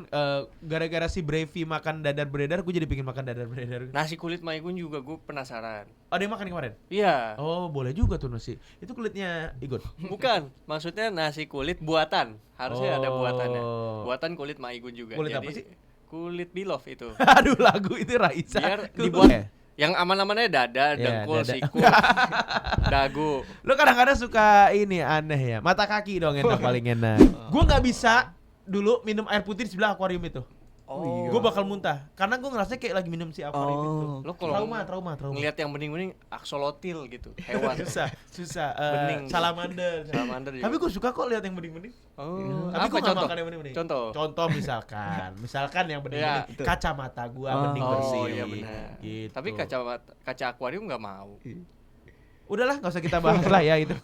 kemarin gara-gara si Brevi makan dadar beredar, gue jadi pengen makan dadar beredar. Nasi kulit Maigun juga gue penasaran. Oh, dia makan kemarin? Iya. Oh, boleh juga tuh nasi. Itu kulitnya Igun. Bukan, maksudnya nasi kulit buatan. Harusnya ada buatannya. Buatan kulit Maigun juga. Kulit Jadi, apa sih? Kulit bilof itu. Aduh, lagu itu Raisa. Biar Kulit. dibuat yang aman-amannya dada, Ya, dengkul, dada. siku, dagu. Lo kadang-kadang suka ini aneh ya. Mata kaki dong enak paling enak. Gue nggak bisa dulu minum air putih di sebelah akuarium itu. Oh. Gue bakal muntah karena gue ngerasa kayak lagi minum si akuarium itu. Lo kalau Trauma. ngelihat yang bening-bening aksolotil gitu, hewan. susah. Bening. Salamander. Salamander juga. Tapi gue suka kok lihat yang bening-bening. Oh. Tapi Apa gue nggak contoh? makan yang bening-bening. Contoh. Misalkan yang bening-bening. Betul. Kacamata gue bening Oh bersih. iya benar. Gitu. Tapi kaca akuarium nggak mau. Udahlah, nggak usah kita bahas lah ya itu.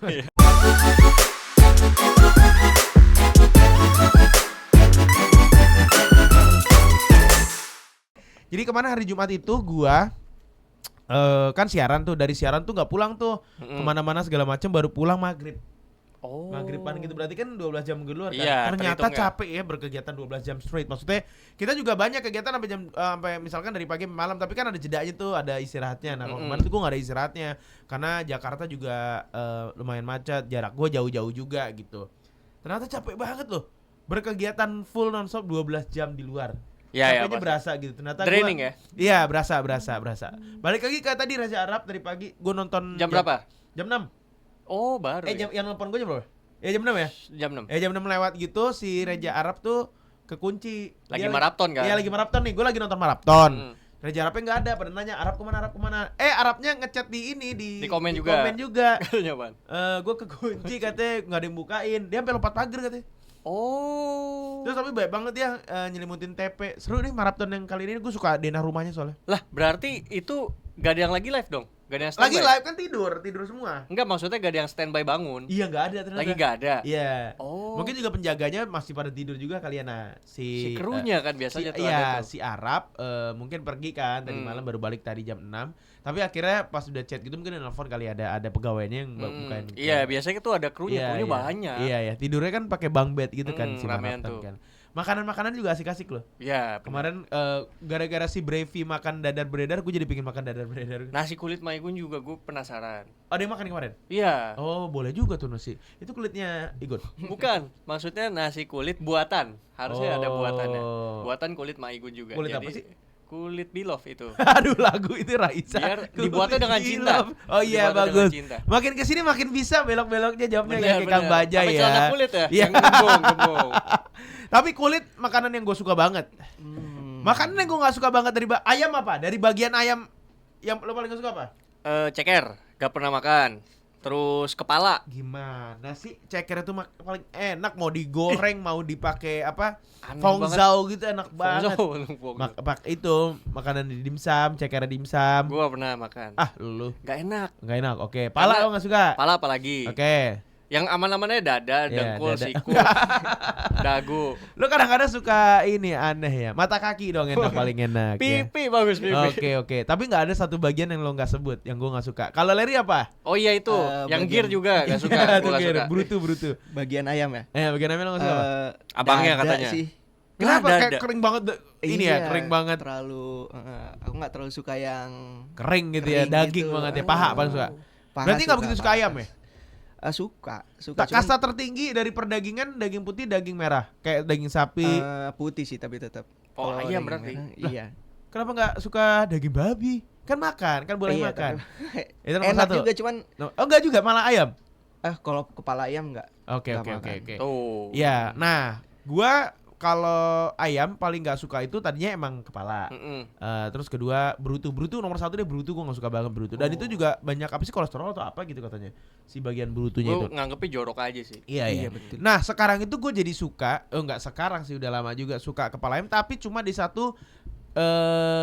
Jadi kemana hari Jumat itu gua kan siaran tuh, dari siaran tuh nggak pulang tuh kemana-mana segala macam, baru pulang maghrib. Oh. Maghriban gitu, berarti kan 12 jam keluar kan. Iya, Ternyata terhitung ya. capek ya berkegiatan 12 jam straight. Maksudnya kita juga banyak kegiatan sampai jam sampai misalkan dari pagi sampai malam, tapi kan ada jedanya tuh, ada istirahatnya. Nah, kalau kemarin tuh gue gak ada istirahatnya karena Jakarta juga lumayan macet, jarak gue jauh-jauh juga gitu. Ternyata capek banget loh. Berkegiatan full nonstop 12 jam di luar. Ya, Capeknya berasa gitu. Ternyata draining ya? Iya, berasa. Balik lagi ke tadi Raja Arab dari pagi gue nonton Jam berapa? Jam 6. Oh, baru. Yang nelpon gue jam berapa? Ya jam 6 ya? Jam 6. Jam 6 lewat gitu si Reja Arab tuh kekunci. Lagi Dia maraton kan? Iya, lagi maraton nih. Gue lagi nonton maraton. Hmm. Reja Arabnya enggak ada, pada nanya Arab kemana. Arabnya ngechat di ini di komen juga. Komen juga. Katanya apaan? Gue kekunci katanya enggak ada yang bukain. Dia sampai lompat pagar katanya. Oh. Terus tapi baik banget ya nyelimutin TP. Seru nih maraton yang kali ini, gue suka denah rumahnya soalnya. Lah, berarti itu gak ada yang lagi live dong? Gak ada yang standby? Lagi live kan tidur semua. Enggak, maksudnya gak ada yang standby bangun. Iya, enggak ada ternyata. Lagi gak ada. Iya. Oh. Mungkin juga penjaganya masih pada tidur juga kalian. Nah, Si krunya kan biasanya tuh ada iya, tuh. si Arab mungkin pergi kan tadi malam, baru balik tadi jam 6. Tapi akhirnya pas udah chat gitu mungkin nelfon kali, ada pegawainya yang bukain. Iya, biasanya tuh ada krunya, krunya banyak. Iya, tidurnya kan pakai bunk bed gitu kan si ramean maraton tuh. kan. Makanan juga asik-asik loh. Iya, Kemarin gara-gara si Brevi makan dadar beredar, gue jadi pengen makan dadar beredar. nasi kulit Maigun juga gue penasaran. Oh, dia makan kemarin? Iya. Oh, boleh juga tuh nasi. Itu kulitnya Igun. Bukan, maksudnya nasi kulit buatan. Harusnya ada buatannya. Oh. Buatan kulit Maigun juga. Kulit Jadi, apa sih? Kulit bilof itu. Aduh, lagu itu Raisa. Biar Kulit dibuatnya dengan cinta. bilof. Oh iya, Dibuatnya bagus. dengan cinta. Makin kesini makin bisa belok-beloknya jawabnya Bener, kayak Kang bener. Bajai Sampai ya. celana kulit ya? Iya. Yang gembong. Tapi kulit makanan yang gue suka banget. Makanan yang gue nggak suka banget dari ayam apa? Dari bagian ayam yang lo paling gak suka apa? Ceker, gak pernah makan. Terus kepala. Gimana sih? Ceker itu paling enak, mau digoreng, mau dipakai apa? Aneh Fongzau gitu enak banget. Fongzau. Itu makanan di dimsum, ceker dimsum. Gua pernah makan. Ah, lu Gak enak. nggak enak. Oke, pala Karena- lo nggak suka? Pala apalagi? Oke. Yang aman-amannya dada, Iya, dengkul, dada. siku, dagu. Lo kadang-kadang suka ini aneh ya. Mata kaki dong enak paling enak ya. Pipi bagus pipi. Oke. Tapi nggak ada satu bagian yang lo nggak sebut, yang gue nggak suka. Kalau Leri apa? Oh iya itu, yang bagian- gear juga gak suka. Iya, Gua tuh, gak Ger. suka. Brutu. Bagian ayam ya. Bagian apa lo nggak suka? apa? Abangnya Dada katanya. sih. Kenapa? Dada. Kayak kering banget. Ini ya, kering banget. Terlalu aku nggak terlalu suka yang Kering gitu ya, kering daging gitu. banget ya. Paha paling suka. paha Berarti nggak begitu suka paha. ayam ya? Suka. Tak Cuman, kasta tertinggi dari perdagingan, daging putih, daging merah. Kayak daging sapi. putih sih tapi tetap. Oh, Kalau ayam daging berarti. merah, iya. Kenapa nggak suka daging babi? Kan makan, kan boleh Iya, makan. tapi- Itu nomor Enak satu. juga cuman Oh enggak juga, malah ayam. kalau kepala ayam enggak. Oke. Nggak makan. Tuh. Ya, nah, gua kalau ayam paling nggak suka itu tadinya emang kepala. Terus kedua brutu nomor satu deh, brutu gua nggak suka banget brutu. Dan itu juga banyak apa sih, kolesterol atau apa gitu katanya si bagian brutunya Gue itu. nganggepnya jorok aja sih. Iya. Betul. Nah sekarang itu gue jadi suka, nggak sekarang sih, udah lama juga suka kepala ayam, tapi cuma di satu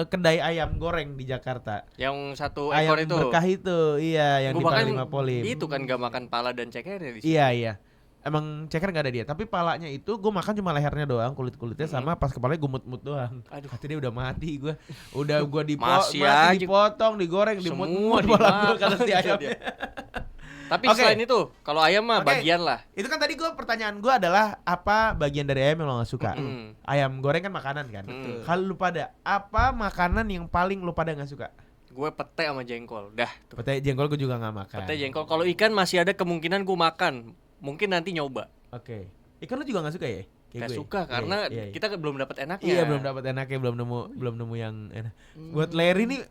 kedai ayam goreng di Jakarta. Yang satu ekor Ayam itu. berkah itu, iya, yang di Gua bahkan Panglima Polim. itu kan gak makan pala dan cekernya di sini. Iya. Emang ceker nggak ada dia, tapi palanya itu gue makan cuma lehernya doang, kulit-kulitnya sama pas kepalanya gue mut-mut doang. Aduh. Kata dia udah mati gue, udah gue Masih aja. dipotong, digoreng, Semua dimut-mut kepala gue dimakan karena si aja ayamnya. Tapi Oke. selain itu, kalau ayam mah Oke. bagian lah. Itu kan tadi pertanyaan gue adalah apa bagian dari ayam yang lo gak suka? Mm. Ayam goreng kan makanan kan. Betul. Kalau lu pada apa makanan yang paling lu pada gak suka? Gue pete sama jengkol. Dah tuh. Pete jengkol gue juga gak makan. Pete jengkol. Kalau ikan masih ada kemungkinan gue makan. Mungkin nanti nyoba. Oke. Ikan lu juga gak suka ya? Kayak Gak gue. suka Iya, karena iya, iya. kita belum dapat enaknya. Iya belum dapat enaknya, belum nemu yang enak. Buat Larry nih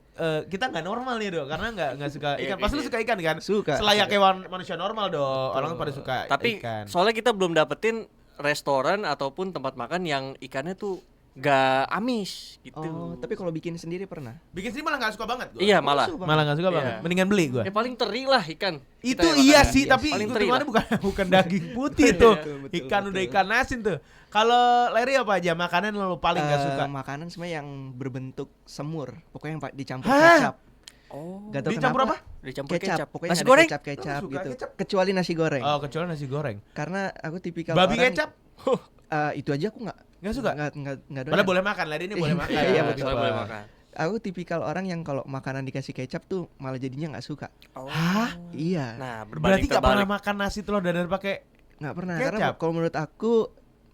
kita nggak normal nih dong, karena nggak suka Iya, ikan. Pasti lu iya. suka ikan kan? Suka. Selayaknya manusia normal dong. Orang pada suka Tapi ikan. soalnya kita belum dapetin restoran ataupun tempat makan yang ikannya tuh gak amis gitu. Oh, tapi kalau bikin sendiri pernah. Bikin sini malah nggak suka banget gua. Iya malah. Suka Malah nggak suka Iya. banget. Mendingan beli gua. Ya paling teri lah ikan. Itu Kita yang iya makan. sih, Yes. tapi Paling itu teri mana lah. bukan daging putih tuh. Betul, Ikan betul. udah ikan asin tuh. Kalau Larry apa aja makanan lo paling nggak suka? Makanan sebenarnya yang berbentuk semur, pokoknya yang dicampur Hah? kecap. Oh. Gak tahu Dicampur kenapa. apa? Dicampur Kecap, kecap. pokoknya Nasi ada goreng? kecap Lu suka gitu. kecap? Kecuali nasi goreng. Oh, kecuali nasi goreng. Karena aku tipikal Babi orang kecap itu aja aku nggak suka. nggak doyan. Padahal boleh makan, Larry ini boleh makan. Iya, Soalnya betul. boleh makan. Aku tipikal orang yang kalau makanan dikasih kecap tuh malah jadinya nggak suka. Oh. Hah? Iya, Nah, Berarti berbanding nggak pernah terbalik. makan nasi telur dadar pakai nggak pernah. Kecap? Karena kalau menurut aku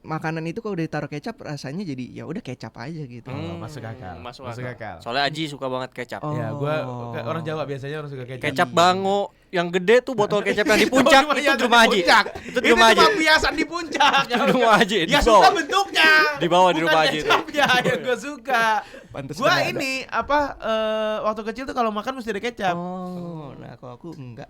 makanan itu kalau ditaruh kecap rasanya jadi ya udah kecap aja gitu. Oh, masuk akal. Masuk Masuk akal. akal. Soalnya Aji suka banget kecap. Oh. Ya, gua orang Jawa biasanya orang suka kecap. Kecap bango yang gede tuh botol kecap yang di puncak cuma itu yang di rumah di Aji. puncak. Itu di rumah Aji. cuma biasan di puncak. Itu di rumah Aji, di Ya bawah. suka bentuknya. Di bawah di Bukan rumah Aji itu. kecapnya yang gue suka. Pantes Gua bener ada. ini apa waktu kecil tuh kalau makan mesti ada kecap. Oh, nah kalau aku enggak.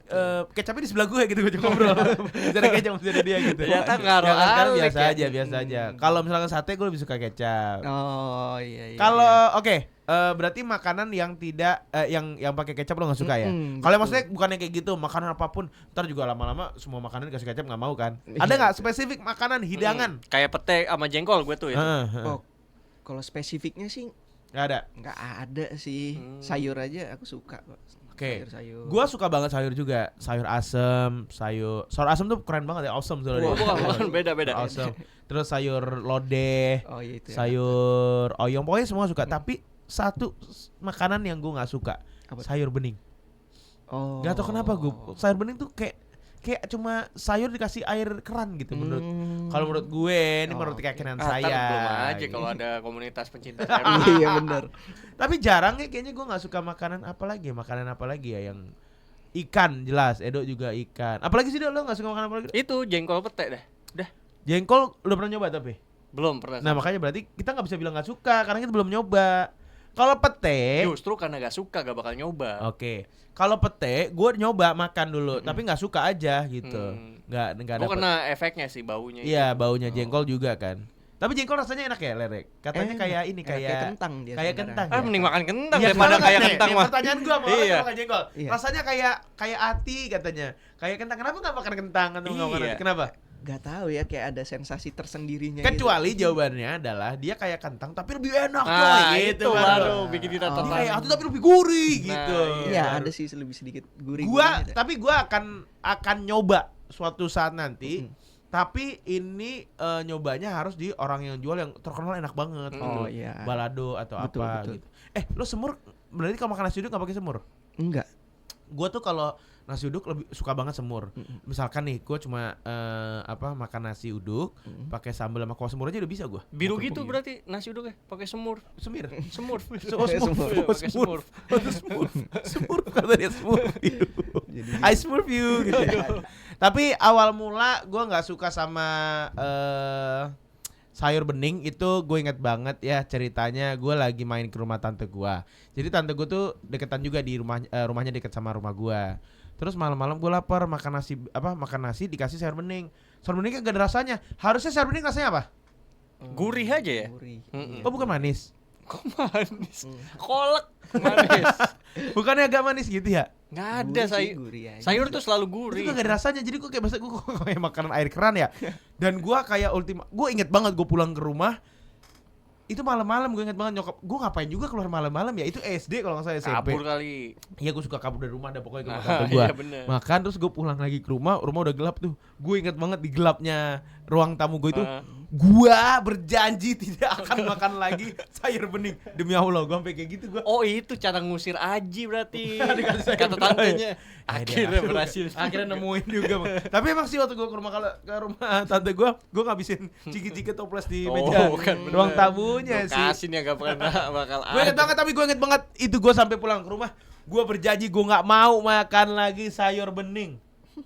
Kecapnya di sebelah gue gitu, gue cuma ngobrol. Mesti ada kecap, mesti ada dia gitu. Ternyata ngaruh Ya, sekarang alik biasa ya. aja, biasa aja. Kalau misalkan sate gue lebih suka kecap. Oh, iya iya. Kalau oke, berarti makanan yang tidak yang pakai kecap lo nggak suka ya? Mm-mm, Kalau betul. maksudnya bukannya kayak gitu, makanan apapun, ntar juga lama-lama semua makanan dikasih kecap nggak mau kan? Iya. Ada nggak spesifik makanan hidangan? Kayak pete sama jengkol gue tuh ya. Heeh, heeh. Oh, kalau spesifiknya sih Nggak ada. nggak ada sih. Hmm. Sayur aja aku suka kok. Oke. Sayur-sayur. Gua suka banget sayur juga, sayur asem, sayur asem tuh keren banget ya, awesome soalnya. Bukan beda-beda. Awesome. Terus sayur lodeh, Oh iya itu. ya. sayur oyong, pokoknya semua suka. Tapi satu makanan yang gua nggak suka, Apa tuh? sayur bening. Oh. Gak tau kenapa gue sayur bening tuh kayak cuma sayur dikasih air keran gitu menurut. Kalau menurut gue ini Oh, menurut oke. keyakinan Ah, saya. ntar belum aja gitu. kalau ada komunitas pencinta sayur. Iya benar. Tapi jarang ya kayaknya gue nggak suka makanan apa lagi ya yang ikan jelas. Edo juga ikan. Apalagi sih lo nggak suka makanan apa lagi? Itu jengkol pete dah. Udah. Jengkol udah pernah nyoba tapi. Belum pernah. Nah makanya berarti kita nggak bisa bilang nggak suka karena kita belum nyoba. Kalau pete, Justru karena gak suka gak bakal nyoba. oke. Kalau pete, gue nyoba makan dulu, tapi nggak suka aja gitu. Nggak Gue dapet. kena efeknya sih baunya. Iya itu. baunya jengkol juga kan. Tapi jengkol rasanya enak ya Lerek. Katanya kayak ini kayak kentang dia. kayak sebenarnya. kentang. Ah mending makan kentang Iya, daripada kenapa kayak nih? kentang Nih, mah. Pertanyaan gua mau Iya. makan jengkol. Iya. Rasanya kayak ati katanya. Kayak kentang. Kenapa nggak makan kentang atau nggak makan Iya. ati? Kenapa? Gak tahu ya kayak ada sensasi tersendirinya. Kecuali jawabannya adalah dia kayak kentang tapi lebih enak Nah, coy itu gitu baru baru. bikin kita Oh. Dia tertarik. kayak ati tapi lebih gurih Nah, gitu. Gitu. Iya Baru. ada sih lebih sedikit gurih. Tapi gua akan nyoba suatu saat nanti. Tapi ini nyobanya harus di orang yang jual yang terkenal enak banget gitu. Oh iya. Balado atau Betul, apa betul. gitu. Lo semur berarti kalau makan nasi uduk nggak pakai semur? Enggak. Gua tuh kalau nasi uduk lebih suka banget semur. Misalkan nih gua cuma makan nasi uduk pakai sambal sama kuah semur aja udah bisa gua. Biru gitu berarti nasi uduknya pakai semur. Semir. Semur. Oh, Semur. Iya, pakai semur. Semur kata dia semur. I smurf you gitu. Tapi awal mula gua nggak suka sama sayur bening itu gue inget banget ya ceritanya. Gue lagi main ke rumah tante gue. Jadi tante gue tuh deketan juga di rumahnya deket sama rumah gue. Terus malam-malam gue lapar makan nasi dikasih sayur bening. Sayur bening kan gak ada rasanya. Harusnya sayur bening rasanya apa? Gurih aja ya? Gurih. Mm-mm. Oh bukan manis. Kok manis? Kolak manis. Bukannya agak manis gitu ya? Nggak ada Gurih aja. sayur tuh selalu gurih. Itu gak ada rasanya. Jadi gue kayak biasa gue kayak makanan air keran ya. Dan gue kayak gue inget banget gue pulang ke rumah. Itu malam-malam gue inget banget nyokap. Gue ngapain juga keluar malam-malam ya. Itu SD kalau nggak salah SMP. Kabur kali. Iya gue suka kabur dari rumah ada pokoknya ke rumah Ah, tante gue. iya bener. Makan terus gue pulang lagi ke rumah udah gelap tuh. Gue inget banget di gelapnya ruang tamu gue itu. Gua berjanji tidak akan makan lagi sayur bening. Demi Allah, gua sampai kayak gitu gua. Oh itu cara ngusir Aji berarti. Dikasih sayur Kata bening. tantenya. Dia Akhirnya berhasil. Akhirnya nemuin juga, Bang. Tapi emang sih waktu gua ke rumah tante gua ngabisin ciki-ciki toples di meja bukan ruang bener. tamunya sih. Lokasi nih gak pernah bakal Gue inget banget, tapi gue inget banget itu gue sampai pulang ke rumah, gue berjanji gue nggak mau makan lagi sayur bening.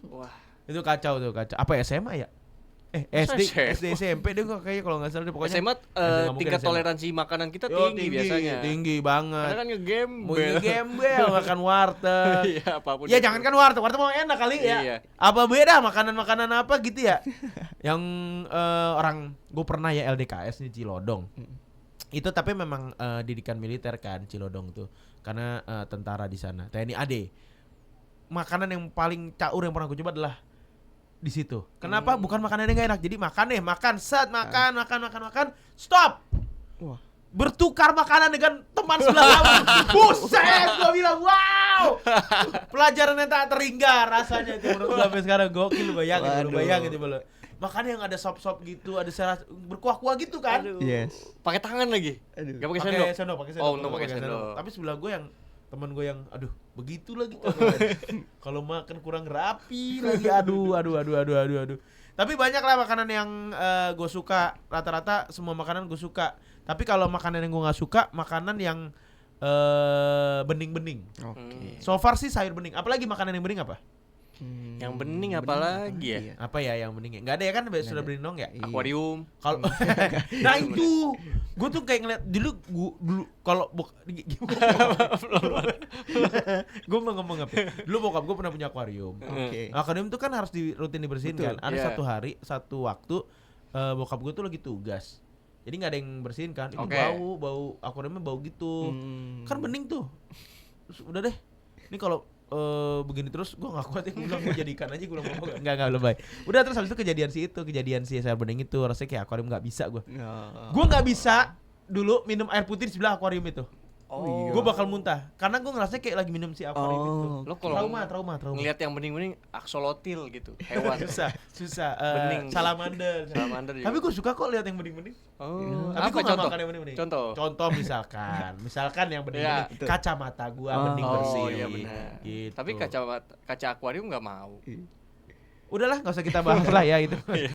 Wah. Itu kacau tuh, kacau. Apa SMA ya? Masa SD SMP deh gue kayaknya kalau nggak salah deh pokoknya. SMA SMA mungkin tingkat SMA. toleransi makanan kita Yo, tinggi biasanya. Tinggi Karena banget. kan ngegame. Mau gembel makan warteg. Iya, apapun. Ya itu. jangan kan warteg mau enak kali ya. Iya. Apa beda makanan-makanan apa gitu ya? Yang orang gue pernah ya LDKS di Cilodong. Itu tapi memang didikan militer kan Cilodong tuh. Karena tentara di sana, TNI AD. Makanan yang paling caur yang pernah gue coba adalah di situ. Kenapa? Bukan makanan yang gak enak. Jadi makan, makan, stop. Wah. Bertukar makanan dengan teman sebelah kamu. Buset, gua bilang wow. Pelajaran yang tak terhingga rasanya itu menurut gua sampai sekarang gokil. Lu bayangin coba lu. Makanya yang ada sop-sop gitu, ada serat berkuah-kuah gitu kan. Aduh. Yes. Pakai tangan lagi. Aduh. Gak pakai sendok. Pakai sendok. Oh, untung pakai sendok. Tapi sebelah gue yang temen gue yang aduh begitu lagi kalau makan kurang rapi lagi aduh. Tapi banyak lah makanan yang gue suka, rata-rata semua makanan gue suka. Tapi kalau makanan yang gue nggak suka, makanan yang bening-bening. Oke. So far sih sayur bening. Apalagi makanan yang bening apa? Yang bening apalagi ya? Apa ya yang bening? Nggak ada ya kan sudah bening dong ya? Iya. Akuarium. Kalau nah itu gue tuh kayak ngeliat dulu kalau gue mau ngomong apa? Dulu bokap gue pernah punya akuarium. Oke. Akuarium tuh kan harus rutin dibersihin kan. Betul. Ada Iya. satu hari, satu waktu bokap gue tuh lagi tugas. Jadi nggak ada yang bersihin kan. Itu Oke. bau akuariumnya bau gitu. Hmm. Kan bening tuh. Terus udah deh. Ini kalau begini terus gue nggak kuat ya, gue bilang gue jadi ikan aja, gue bilang nggak lebay. Udah terus habis itu kejadian si sayur bening itu rasanya kayak akuarium nggak bisa gue. Oh. Gue nggak bisa dulu minum air putih di sebelah akuarium itu. Oh. Gue bakal muntah karena gue ngerasa kayak lagi minum si akuarium itu. Oh. Lo kalau Trauma. ngelihat yang bening-bening aksolotil gitu, hewan. Susah. Bening. Salamander. Salamander juga. Tapi gue suka kok lihat yang bening-bening. Oh, Tapi apa gue nggak contoh? makan yang bening-bening. Contoh. Contoh misalkan yang bening-bening, Betul. kacamata gue bening Oh, bersih. iya benar. Gitu. Tapi kaca akuarium nggak mau. Udahlah, nggak usah kita bahas lah ya itu.